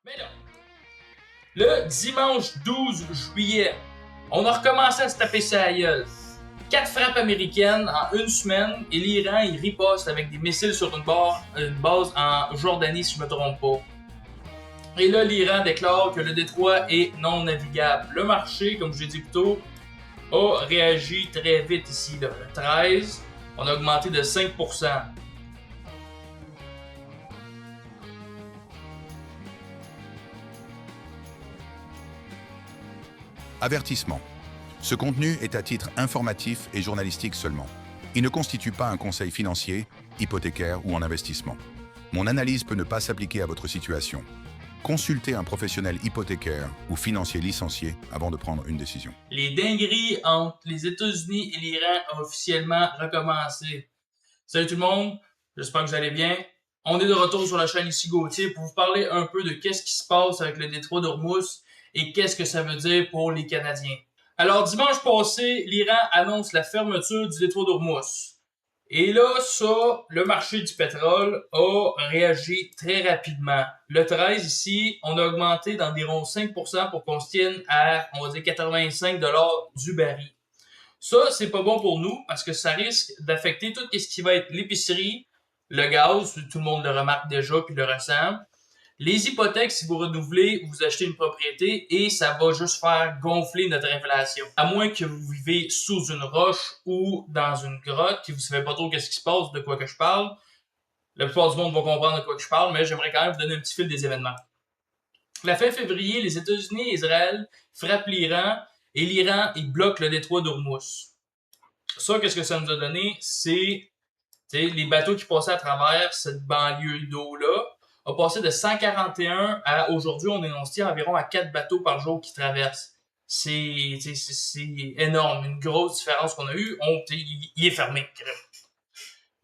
Mais là, le dimanche 12 juillet, on a recommencé à se taper sa gueule. 4 frappes américaines en une semaine et l'Iran il riposte avec des missiles sur une base en Jordanie si je me trompe pas. Et là, l'Iran déclare que le détroit est non navigable. Le marché, comme je l'ai dit plus tôt, a réagi très vite ici. Là. Le 13, on a augmenté de 5%. Avertissement. Ce contenu est à titre informatif et journalistique seulement. Il ne constitue pas un conseil financier, hypothécaire ou en investissement. Mon analyse peut ne pas s'appliquer à votre situation. Consultez un professionnel hypothécaire ou financier licencié avant de prendre une décision. Les dingueries entre les États-Unis et l'Iran ont officiellement recommencé. Salut tout le monde, j'espère que vous allez bien. On est de retour sur la chaîne ici Gauthier pour vous parler un peu de qu'est-ce qui se passe avec le détroit d'Ormuz et qu'est-ce que ça veut dire pour les Canadiens. Alors dimanche passé, l'Iran annonce la fermeture du détroit d'Ormuz. Et là, ça, le marché du pétrole a réagi très rapidement. Le 13 ici, on a augmenté d'environ 5% pour qu'on se tienne à, on va dire, 85$ du baril. Ça, c'est pas bon pour nous parce que ça risque d'affecter tout ce qui va être l'épicerie, le gaz, tout le monde le remarque déjà puis le ressent. Les hypothèques, si vous renouvelez, vous achetez une propriété et ça va juste faire gonfler notre inflation. À moins que vous vivez sous une roche ou dans une grotte, que vous savez pas trop qu'est-ce qui se passe, de quoi que je parle. La plupart du monde va comprendre de quoi que je parle, mais j'aimerais quand même vous donner un petit fil des événements. La fin février, les États-Unis et Israël frappent l'Iran et l'Iran, il bloque le détroit d'Ormuz. Ça, qu'est-ce que ça nous a donné? C'est les bateaux qui passaient à travers cette banlieue d'eau-là a passé de 141 à aujourd'hui, on est environ à 4 bateaux par jour qui traversent. C'est énorme, une grosse différence qu'on a eue. Il est fermé.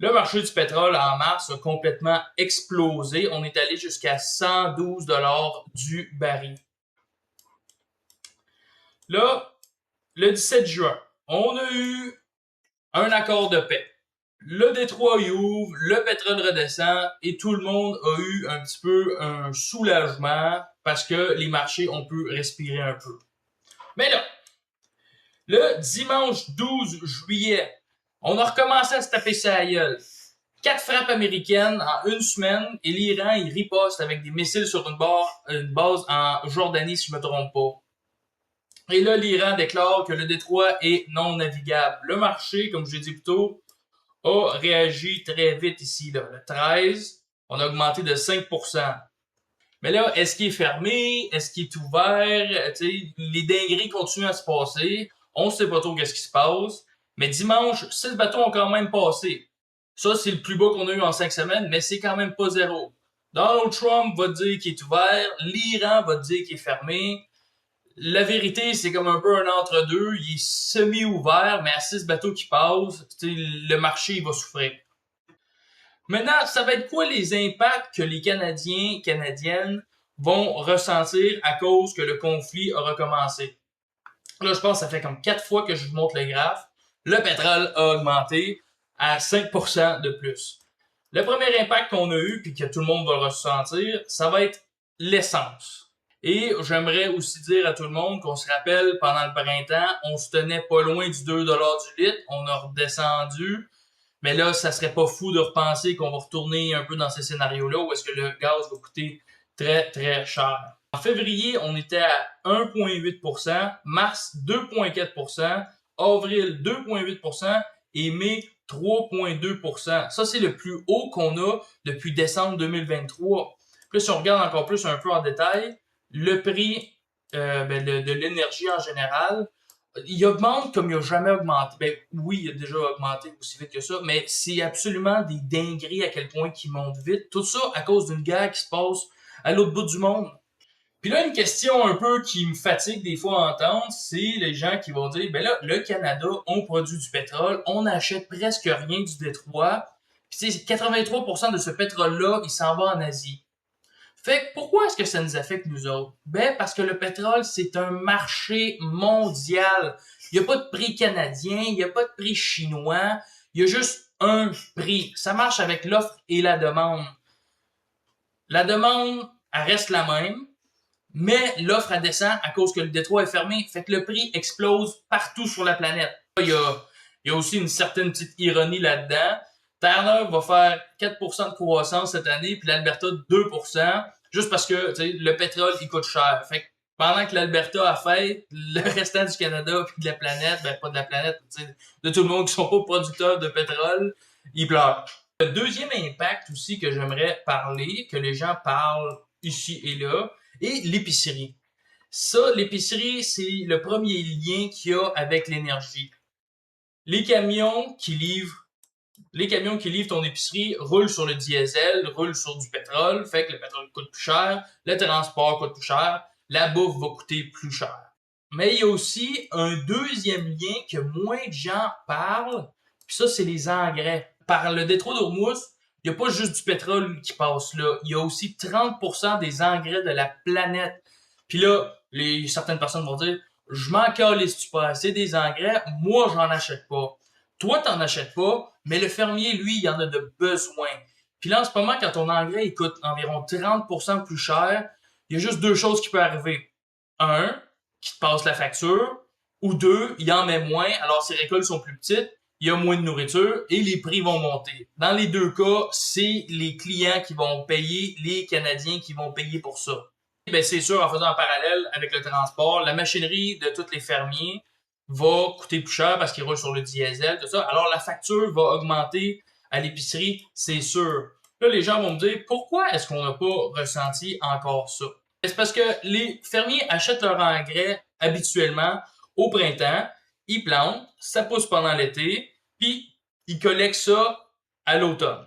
Le marché du pétrole en mars a complètement explosé. On est allé jusqu'à 112$ du baril. Là, le 17 juin, on a eu un accord de paix. Le détroit y ouvre, le pétrole redescend et tout le monde a eu un petit peu un soulagement parce que les marchés ont pu respirer un peu. Mais là, le dimanche 12 juillet, on a recommencé à se taper sa gueule. 4 frappes américaines en une semaine et l'Iran il riposte avec des missiles sur une base en Jordanie si je me trompe pas. Et là, l'Iran déclare que le détroit est non navigable. Le marché, comme je l'ai dit plus tôt, a réagi très vite ici. Là. Le 13, on a augmenté de 5%. Mais là, est-ce qu'il est fermé? Est-ce qu'il est ouvert? Les dingueries continuent à se passer. On ne sait pas trop qu'est-ce qui se passe. Mais dimanche, 6 bateaux ont quand même passé. Ça, c'est le plus bas qu'on a eu en 5 semaines, mais c'est quand même pas zéro. Donald Trump va dire qu'il est ouvert. L'Iran va dire qu'il est fermé. La vérité, c'est comme un peu un entre-deux. Il est semi-ouvert, mais à 6 bateaux qui passent, le marché il va souffrir. Maintenant, ça va être quoi les impacts que les Canadiens, Canadiennes vont ressentir à cause que le conflit a recommencé? Là, je pense que ça fait comme 4 fois que je vous montre le graphe. Le pétrole a augmenté à 5% de plus. Le premier impact qu'on a eu, puis que tout le monde va le ressentir, ça va être l'essence. Et j'aimerais aussi dire à tout le monde qu'on se rappelle, pendant le printemps, on se tenait pas loin du 2$ du litre, on a redescendu, mais là, ça serait pas fou de repenser qu'on va retourner un peu dans ces scénarios-là où est-ce que le gaz va coûter très, très cher. En février, on était à 1,8%, mars 2,4%, avril 2,8% et mai 3,2%. Ça, c'est le plus haut qu'on a depuis décembre 2023. Puis là, si on regarde encore plus un peu en détail, le prix de l'énergie en général, il augmente comme il n'a jamais augmenté. Ben oui, il a déjà augmenté aussi vite que ça, mais c'est absolument des dingueries à quel point il monte vite. Tout ça à cause d'une guerre qui se passe à l'autre bout du monde. Puis là, une question un peu qui me fatigue des fois à entendre, c'est les gens qui vont dire, ben là, le Canada, on produit du pétrole, on n'achète presque rien du détroit, puis 83% de ce pétrole-là, il s'en va en Asie. Fait que pourquoi est-ce que ça nous affecte nous autres? Ben parce que le pétrole, c'est un marché mondial. Il n'y a pas de prix canadien, il n'y a pas de prix chinois, il y a juste un prix. Ça marche avec l'offre et la demande. La demande, elle reste la même. Mais l'offre elle descend à cause que le détroit est fermé. Fait que le prix explose partout sur la planète. Il y a aussi une certaine petite ironie là-dedans. Terre-Neuve va faire 4% de croissance cette année, puis l'Alberta 2%, juste parce que le pétrole il coûte cher. Fait que pendant que l'Alberta a fait, le restant du Canada puis de la planète, ben pas de la planète, de tout le monde qui sont pas producteurs de pétrole, ils pleurent. Le deuxième impact aussi que j'aimerais parler, que les gens parlent ici et là, est l'épicerie. Ça, l'épicerie, c'est le premier lien qu'il y a avec l'énergie. Les camions qui livrent ton épicerie roulent sur le diesel, roulent sur du pétrole, fait que le pétrole coûte plus cher, le transport coûte plus cher, la bouffe va coûter plus cher. Mais il y a aussi un deuxième lien que moins de gens parlent, puis ça, c'est les engrais. Par le détroit d'Ormuz, il n'y a pas juste du pétrole qui passe là, il y a aussi 30% des engrais de la planète. Puis là, certaines personnes vont dire, je m'en calisse, tu pas assez des engrais, moi j'en achète pas. Toi, t'en achètes pas, mais le fermier, lui, il en a de besoin. Puis là, en ce moment, quand ton engrais il coûte environ 30% plus cher, il y a juste deux choses qui peuvent arriver. Un, qui te passe la facture, ou deux, il en met moins, alors ses récoltes sont plus petites, il y a moins de nourriture et les prix vont monter. Dans les deux cas, c'est les clients qui vont payer, les Canadiens qui vont payer pour ça. Ben, c'est sûr, en faisant un parallèle avec le transport, la machinerie de tous les fermiers va coûter plus cher parce qu'il roule sur le diesel, tout ça. Alors, la facture va augmenter à l'épicerie, c'est sûr. Là, les gens vont me dire, pourquoi est-ce qu'on n'a pas ressenti encore ça? C'est parce que les fermiers achètent leur engrais habituellement au printemps, ils plantent, ça pousse pendant l'été, puis ils collectent ça à l'automne.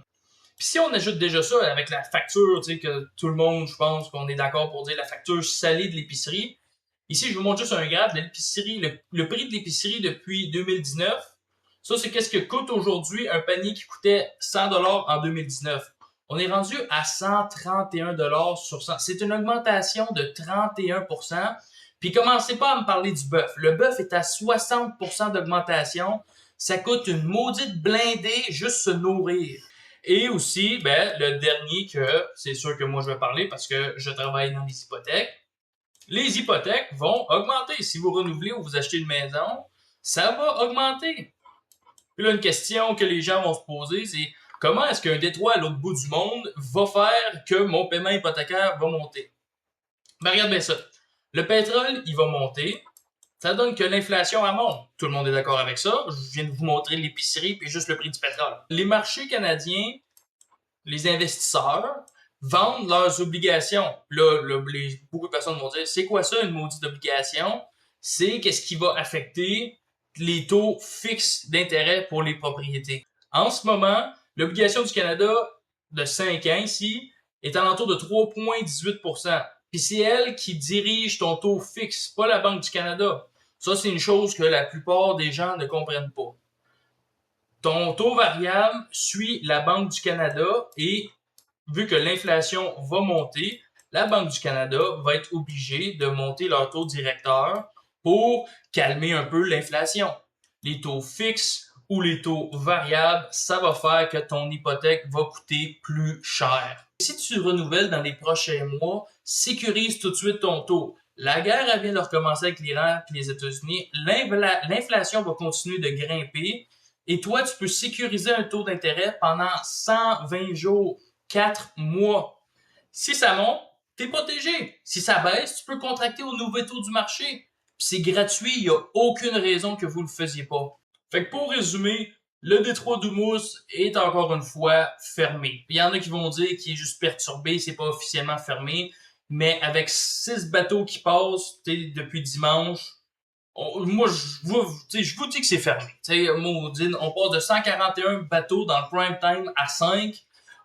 Puis si on ajoute déjà ça avec la facture, tu sais, que tout le monde, je pense qu'on est d'accord pour dire la facture salée de l'épicerie. Ici, je vous montre juste un graphe de l'épicerie, le prix de l'épicerie depuis 2019. Ça, c'est qu'est-ce que coûte aujourd'hui un panier qui coûtait 100$ en 2019. On est rendu à 131$ sur 100. C'est une augmentation de 31%. Puis commencez pas à me parler du bœuf. Le bœuf est à 60% d'augmentation. Ça coûte une maudite blindée juste se nourrir. Et aussi, ben, le dernier que c'est sûr que moi je vais parler parce que je travaille dans les hypothèques. Les hypothèques vont augmenter. Si vous renouvelez ou vous achetez une maison, ça va augmenter. Puis là, une question que les gens vont se poser, c'est comment est-ce qu'un détroit à l'autre bout du monde va faire que mon paiement hypothécaire va monter? Ben, regarde bien ça. Le pétrole, il va monter. Ça donne que l'inflation, elle monte. Tout le monde est d'accord avec ça. Je viens de vous montrer l'épicerie puis juste le prix du pétrole. Les marchés canadiens, les investisseurs, vendent leurs obligations. Là, beaucoup de personnes vont dire, c'est quoi ça, une maudite obligation? C'est qu'est-ce qui va affecter les taux fixes d'intérêt pour les propriétés. En ce moment, l'obligation du Canada de 5 ans ici est à l'entour de 3,18%. Puis c'est elle qui dirige ton taux fixe, pas la Banque du Canada. Ça, c'est une chose que la plupart des gens ne comprennent pas. Ton taux variable suit la Banque du Canada et vu que l'inflation va monter, la Banque du Canada va être obligée de monter leur taux directeur pour calmer un peu l'inflation. Les taux fixes ou les taux variables, ça va faire que ton hypothèque va coûter plus cher. Si tu renouvelles dans les prochains mois, sécurise tout de suite ton taux. La guerre elle vient de recommencer avec l'Iran et les États-Unis. L'inflation va continuer de grimper et toi, tu peux sécuriser un taux d'intérêt pendant 120 jours, 4 mois. Si ça monte, t'es protégé. Si ça baisse, tu peux contracter au nouveau taux du marché. Puis c'est gratuit, il n'y a aucune raison que vous le faisiez pas. Fait que pour résumer, le détroit d'Ormuz est encore une fois fermé. Il y en a qui vont dire qu'il est juste perturbé, c'est pas officiellement fermé, mais avec 6 bateaux qui passent depuis dimanche, moi, je vous dis que c'est fermé. Maudine, on passe de 141 bateaux dans le prime time à 5.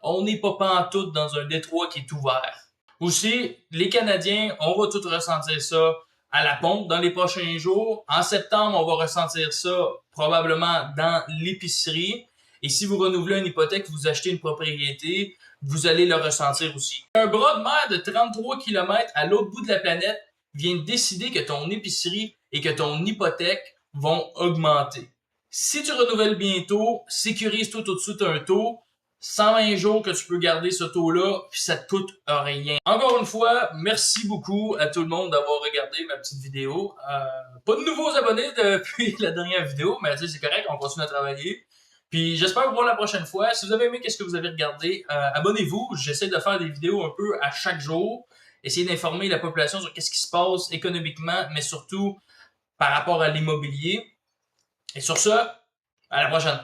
On n'est pas pantoute dans un détroit qui est ouvert. Aussi, les Canadiens, on va tout ressentir ça à la pompe dans les prochains jours. En septembre, on va ressentir ça probablement dans l'épicerie. Et si vous renouvelez une hypothèque, vous achetez une propriété, vous allez le ressentir aussi. Un bras de mer de 33 km à l'autre bout de la planète vient de décider que ton épicerie et que ton hypothèque vont augmenter. Si tu renouvelles bientôt, sécurise-toi tout de suite un taux. 120 jours que tu peux garder ce taux-là, puis ça te coûte rien. Encore une fois, merci beaucoup à tout le monde d'avoir regardé ma petite vidéo. Pas de nouveaux abonnés depuis la dernière vidéo, mais c'est correct, on continue à travailler. Puis j'espère vous voir la prochaine fois. Si vous avez aimé ce que vous avez regardé, abonnez-vous. J'essaie de faire des vidéos un peu à chaque jour. Essayer d'informer la population sur qu'est-ce qui se passe économiquement, mais surtout par rapport à l'immobilier. Et sur ça, à la prochaine.